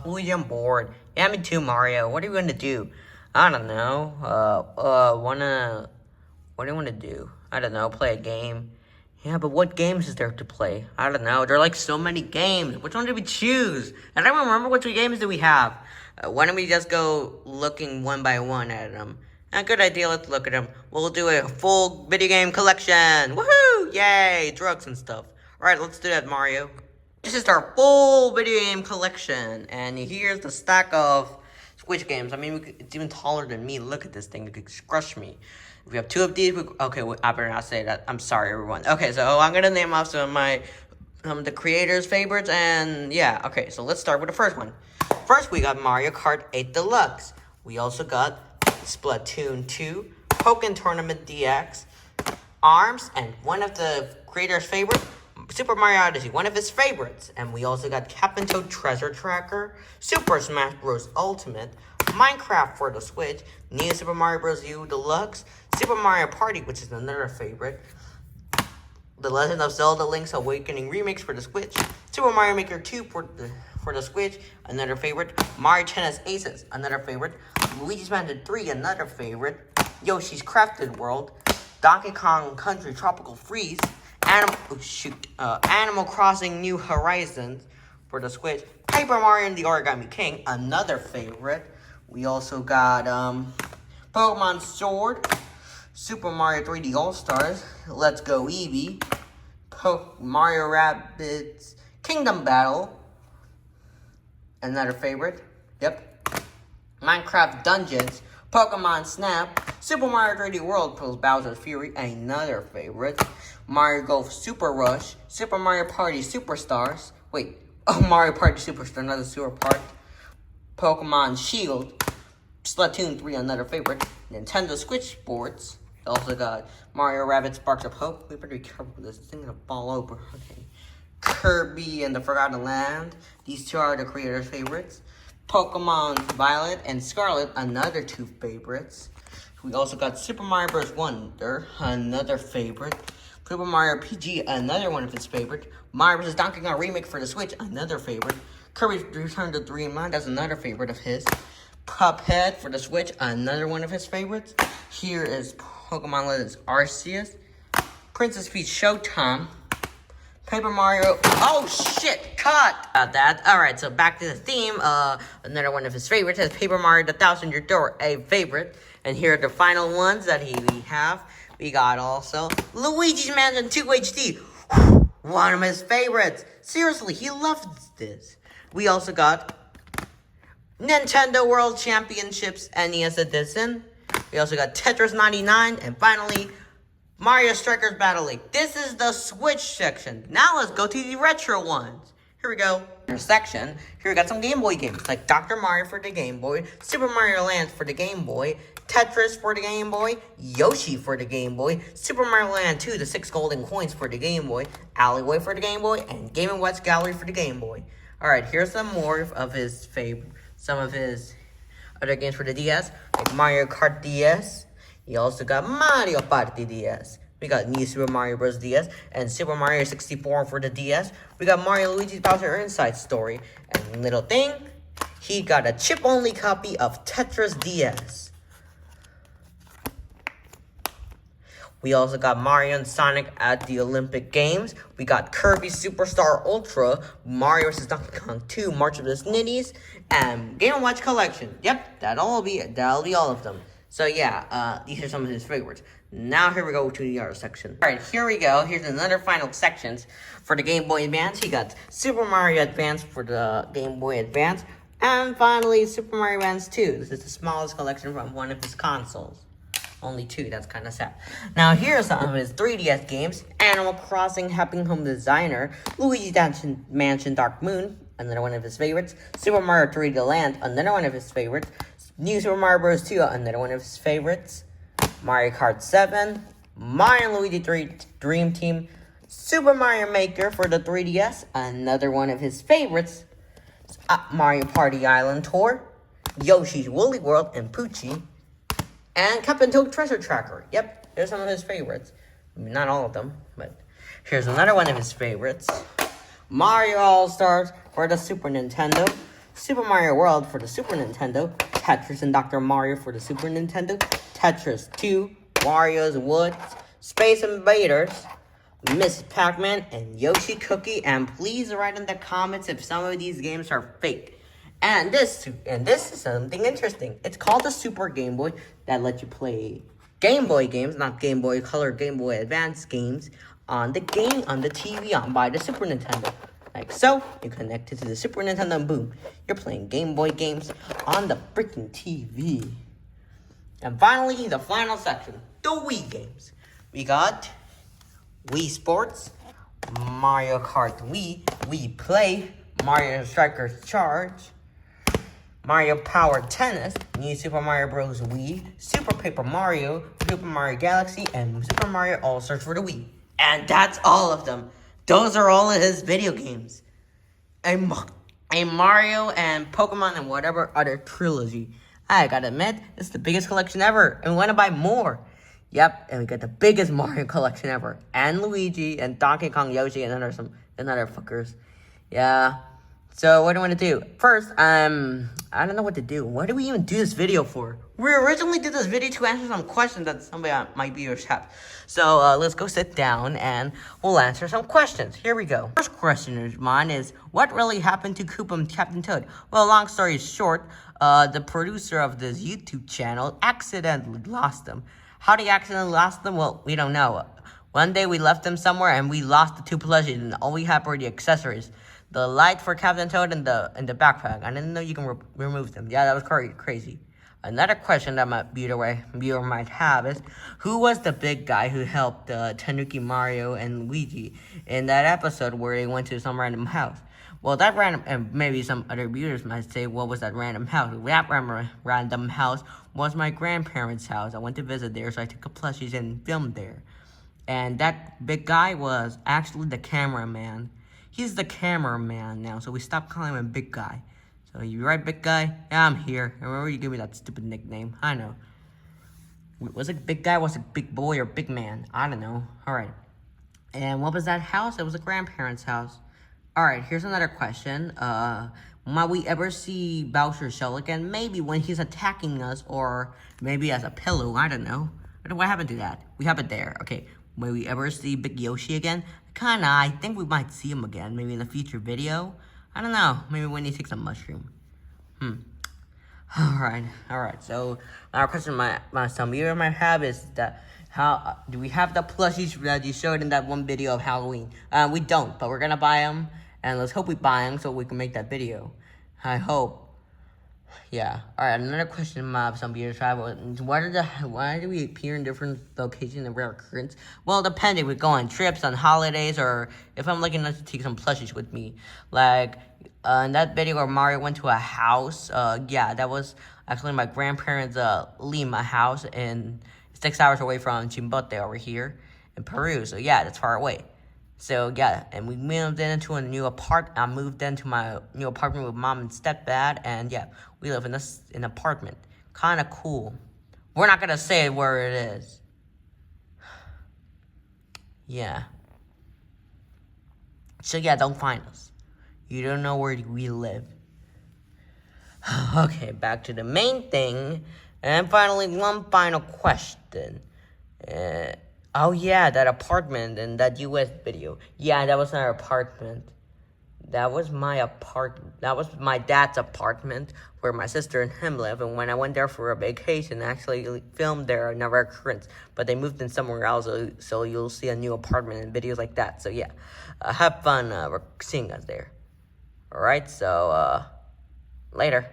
Luigi, I'm bored. Yeah, me too, Mario. What are you gonna do? I don't know. What do you wanna do? I don't know. Play a game. Yeah, but what games is there to play? I don't know. There are like so many games. Which one did we choose? I don't remember which games do we have. Why don't we just go looking one by one at them? A good idea. Let's look at them. We'll do a full video game collection. Woohoo! Yay! Drugs and stuff. All right, let's do that, Mario. This is our full video game collection, and here's the stack of Switch games. I mean, it's even taller than me. Look at this thing; it could crush me. If we have two of these, okay, I better not say that. I'm sorry, everyone. Okay, so I'm gonna name off some of my the creators' favorites, and yeah. Okay, so let's start with the first one. First, we got Mario Kart 8 Deluxe. We also got Splatoon 2, Pokken Tournament DX, ARMS, and one of the creators' favorites, Super Mario Odyssey, one of his favorites. And we also got Captain Toad Treasure Tracker, Super Smash Bros. Ultimate, Minecraft for the Switch, New Super Mario Bros. U Deluxe, Super Mario Party, which is another favorite, The Legend of Zelda Link's Awakening Remix for the Switch, Super Mario Maker 2 for the Switch, another favorite, Mario Tennis Aces, another favorite, Luigi's Mansion 3, another favorite, Yoshi's Crafted World, Donkey Kong Country Tropical Freeze, Animal Crossing New Horizons for the Switch, Paper Mario and the Origami King, another favorite. We also got Pokemon Sword, Super Mario 3D All-Stars, Let's Go Eevee, Mario Rabbids Kingdom Battle, another favorite. Yep. Minecraft Dungeons, Pokemon Snap, Super Mario 3D World plus Bowser's Fury, another favorite. Mario Golf Super Rush, Super Mario Party Superstars. Mario Party Superstar, another super part. Pokemon Shield, Splatoon 3, another favorite. Nintendo Switch Sports. Also got Mario Rabbids Sparks of Hope. We better be careful with this. This thing's gonna fall over. Okay. Kirby and the Forgotten Land. These two are the creators' favorites. Pokemon Violet and Scarlet, another two favorites. We also got Super Mario Bros. Wonder, another favorite. Super Mario PG, another one of his favorites. Mario vs. Donkey Kong Remake for the Switch, another favorite. Kirby's Return to Dreamland, that's another favorite of his. Cuphead for the Switch, another one of his favorites. Here is Pokemon Legends Arceus. Princess Peach Showtime. Paper Mario. Oh shit! Cut! About that. Alright, so back to the theme. Another one of his favorites is Paper Mario The 1000-Year Door, a favorite. And here are the final ones that we have. We got also Luigi's Mansion 2 HD. One of his favorites. Seriously, he loves this. We also got Nintendo World Championships NES Edition. We also got Tetris 99. And finally, Mario Strikers Battle League. This is the Switch section. Now let's go to the retro ones. Here we go. Our section. Here we got some Game Boy games like Dr. Mario for the Game Boy, Super Mario Land for the Game Boy, Tetris for the Game Boy, Yoshi for the Game Boy, Super Mario Land 2, the 6 golden coins for the Game Boy, Alleyway for the Game Boy, and Game & Watch Gallery for the Game Boy. Alright, here's some more of his some of his other games for the DS, like Mario Kart DS. He also got Mario Party DS. We got New Super Mario Bros. DS and Super Mario 64 for the DS. We got Mario Luigi's Bowser Inside Story. And little thing, he got a chip-only copy of Tetris DS. We also got Mario and Sonic at the Olympic Games. We got Kirby Superstar Ultra, Mario vs. Donkey Kong 2, March of the Snitties, and Game & Watch Collection. Yep, that'll be all of them. So yeah, these are some of his favorites. Now here we go to the other section. Alright, here we go. Here's another final sections for the Game Boy Advance. He got Super Mario Advance for the Game Boy Advance. And finally, Super Mario Advance 2. This is the smallest collection from one of his consoles. Only 2, that's kind of sad. Now here are some of his 3DS games. Animal Crossing Happy Home Designer, Luigi's Mansion Dark Moon, another one of his favorites. Super Mario 3D Land, another one of his favorites. New Super Mario Bros. 2, another one of his favorites. Mario Kart 7, Mario and Luigi 3 Dream Team, Super Mario Maker for the 3DS, another one of his favorites. Mario Party Island Tour, Yoshi's Woolly World and Poochie, and Captain Toad Treasure Tracker. Yep, here's some of his favorites. I mean, not all of them, but here's another one of his favorites. Mario All-Stars for the Super Nintendo, Super Mario World for the Super Nintendo, Tetris and Dr. Mario for the Super Nintendo, Tetris 2, Mario's Woods, Space Invaders, Miss Pac-Man, and Yoshi Cookie. And please write in the comments if some of these games are fake. And this is something interesting. It's called the Super Game Boy that lets you play Game Boy games, not Game Boy Color, Game Boy Advance games on the TV by the Super Nintendo. Like so, you connect it to the Super Nintendo and boom, you're playing Game Boy games on the freaking TV. And finally, the final section, the Wii games. We got Wii Sports, Mario Kart Wii, Wii Play, Mario Strikers Charge, Mario Power Tennis, New Super Mario Bros. Wii, Super Paper Mario, Super Mario Galaxy, and Super Mario All-Stars for the Wii. And that's all of them. Those are all of his video games. A Mario and Pokemon and whatever other trilogy. I gotta admit, it's the biggest collection ever. And we wanna buy more. Yep, and we got the biggest Mario collection ever. And Luigi and Donkey Kong, Yoshi, and other fuckers. Yeah. So what do I want to do? First, I don't know what to do. What do we even do this video for? We originally did this video to answer some questions that somebody might be viewers have. So let's go sit down and we'll answer some questions. Here we go. First question of mine is, what really happened to Koopa and Captain Toad? Well, long story short, the producer of this YouTube channel accidentally lost them. How did he accidentally lost them? Well, we don't know. One day we left them somewhere and we lost the 2 plushies and all we had were the accessories. The light for Captain Toad and the backpack. I didn't know you can remove them. Yeah, that was crazy. Another question that my viewer might have is, who was the big guy who helped Tanuki, Mario, and Luigi in that episode where they went to some random house? Well, that random, and maybe some other viewers might say, what was that random house? That random house was my grandparents' house. I went to visit there, so I took a plushies and filmed there. And that big guy was actually the cameraman. He's the cameraman now, so we stopped calling him a big guy. So you right, big guy? Yeah, I'm here. I remember you gave me that stupid nickname. I know. Was it big guy? Was it big boy or big man? I don't know. All right. And what was that house? It was a grandparent's house. All right, here's another question. Might we ever see Bowser's shell again? Maybe when he's attacking us, or maybe as a pillow. I don't know. What happened to that? We have it there. Okay. May we ever see Big Yoshi again? Kinda, I think we might see him again, maybe in a future video. I don't know, maybe when he takes a mushroom. Alright, so our question some viewer might have is that, how do we have the plushies that you showed in that one video of Halloween? We don't, but we're gonna buy them, and let's hope we buy them so we can make that video. I hope. Yeah. Alright, another question some viewers have. Why do we appear in different locations and rare occurrence? Well, depending. We go on trips, on holidays, or if I'm lucky enough to take some plushies with me. Like, in that video where Mario went to a house, yeah, that was actually my grandparents' Lima house, and 6 hours away from Chimbote over here in Peru. So, yeah, that's far away. So, yeah, and we moved into a new apartment. I moved into my new apartment with mom and stepdad, and yeah, we live in an apartment. Kind of cool. We're not going to say where it is. Yeah. So, yeah, don't find us. You don't know where we live. Okay, back to the main thing. And finally, one final question. Oh, yeah, that apartment in that US video. Yeah, that was our apartment. That was my apartment. That was my dad's apartment where my sister and him live. And when I went there for a vacation, I actually filmed there, another occurrence. But they moved in somewhere else, so you'll see a new apartment and videos like that. So, yeah, have fun seeing us there. All right, so later.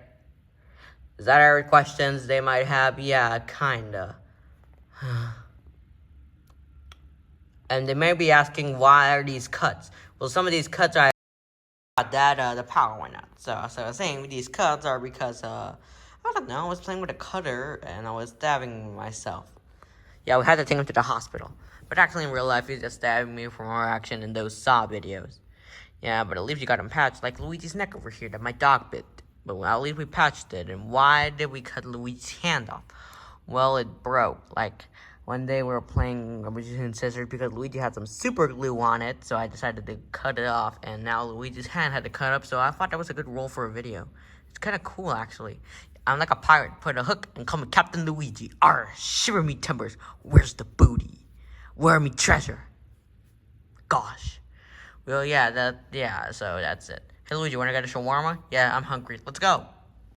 Is that every questions they might have? Yeah, kinda. And they may be asking, why are these cuts? Well, some of these cuts are that the power went out. So I was saying these cuts are because, I don't know, I was playing with a cutter and I was stabbing myself. Yeah, we had to take him to the hospital. But actually in real life, he's just stabbing me for more action in those Saw videos. Yeah, but at least you got him patched, like Luigi's neck over here that my dog bit. But at least we patched it. And why did we cut Luigi's hand off? Well, it broke. Like, One day we were playing Luigi and Scissors because Luigi had some super glue on it, so I decided to cut it off, and now Luigi's hand had to cut up, so I thought that was a good role for a video. It's kind of cool, actually. I'm like a pirate, put a hook and call me Captain Luigi. Arr, shiver me timbers, where's the booty? Where me treasure? Gosh. Well, yeah, so that's it. Hey, Luigi, wanna get a shawarma? Yeah, I'm hungry. Let's go.